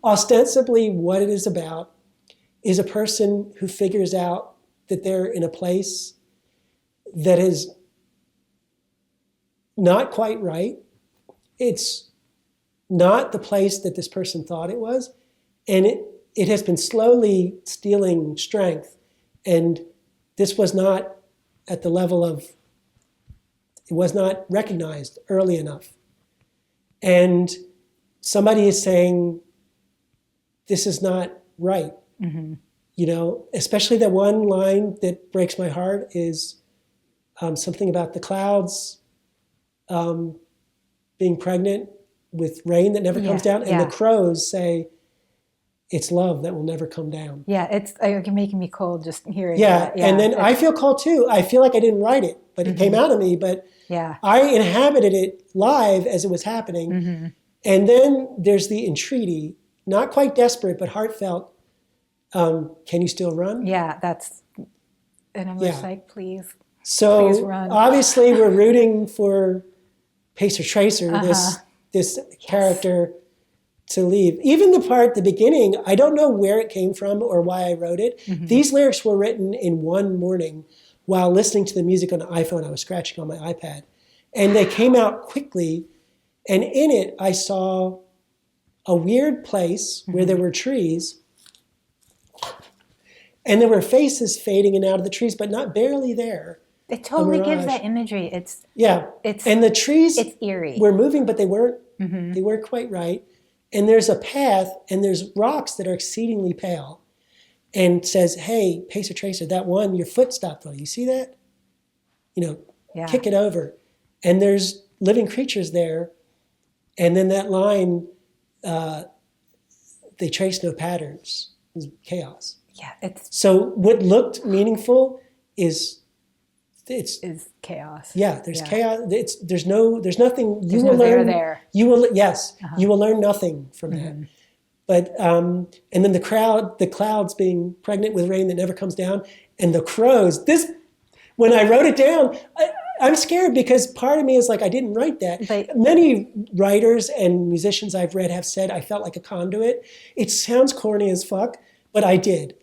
ostensibly what it is about is a person who figures out that they're in a place that is not quite right. It's not the place that this person thought it was. And it has been slowly stealing strength. And this was not at the level of, it was not recognized early enough. And somebody is saying, this is not right. Mm-hmm. You know, especially that one line that breaks my heart is something about the clouds being pregnant with rain that never comes down. And the crows say, it's love that will never come down. Yeah, it's making me cold just hearing that. Yeah, and then I feel cold too. I feel like I didn't write it, but it came out of me. But I inhabited it live as it was happening. Mm-hmm. And then there's the entreaty, not quite desperate, but heartfelt. Can you still run? Yeah, and I'm just like, please run. Obviously we're rooting for Pacer Tracer, this character, to leave. Even the part at the beginning, I don't know where it came from or why I wrote it. Mm-hmm. These lyrics were written in one morning while listening to the music on the iPhone. I was scratching on my iPad. And they came out quickly. And in it, I saw a weird place where there were trees. And there were faces fading in and out of the trees, but not barely there. It totally gives that imagery. And the trees it's eerie. Were moving, but they weren't quite right. And there's a path, and there's rocks that are exceedingly pale. And says, hey, Pacer Tracer, that one, your foot stopped on it. You see that? You know, kick it over. And there's living creatures there. And then that line, they trace no patterns. It's chaos. Yeah, so what looked meaningful is chaos. Yeah, there's chaos. There's nothing. You will learn there. You will you will learn nothing from that. But and then the clouds being pregnant with rain that never comes down, and the crows. When I wrote it down, I'm scared because part of me is like, I didn't write that. But many writers and musicians I've read have said I felt like a conduit. It sounds corny as fuck, but I did.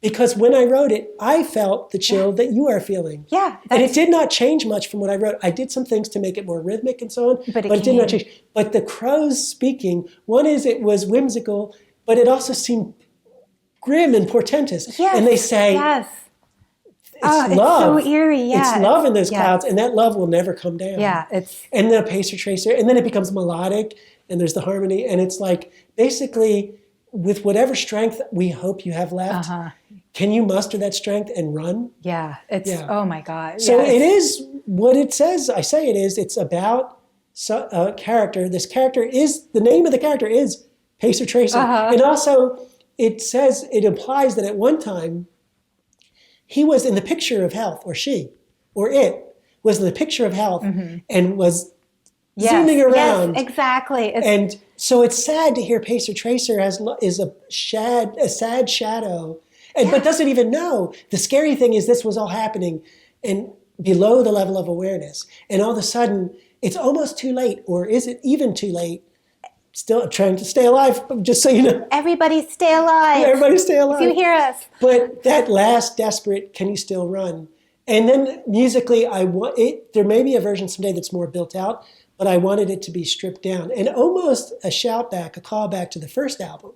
Because when I wrote it, I felt the chill that you are feeling. Yeah. And it did not change much from what I wrote. I did some things to make it more rhythmic and so on, but it did not change. But the crows speaking, one is it was whimsical, but it also seemed grim and portentous. Yes. And they say, it's love. It's so eerie. Yeah. It's love in those clouds, and that love will never come down. Yeah. And then a Pacer Tracer, and then it becomes melodic, and there's the harmony, and it's like, basically, with whatever strength we hope you have left, can you muster that strength and run? Yeah, oh my God. So it is what it says. I say it is. It's about a character. This character is, the name of the character is Pacer Tracer. And also it implies that at one time he was in the picture of health, or she, or it was in the picture of health and was zooming around. Yes, exactly. And so it's sad to hear Pacer Tracer is a sad shadow, but doesn't even know. The scary thing is this was all happening and below the level of awareness. And all of a sudden, it's almost too late, or is it even too late? Still trying to stay alive, just so you know. Everybody stay alive. Everybody stay alive. If you hear us. But that last desperate, can you still run? And then musically, there may be a version someday that's more built out, but I wanted it to be stripped down. And almost a shout back, a call back to the first album.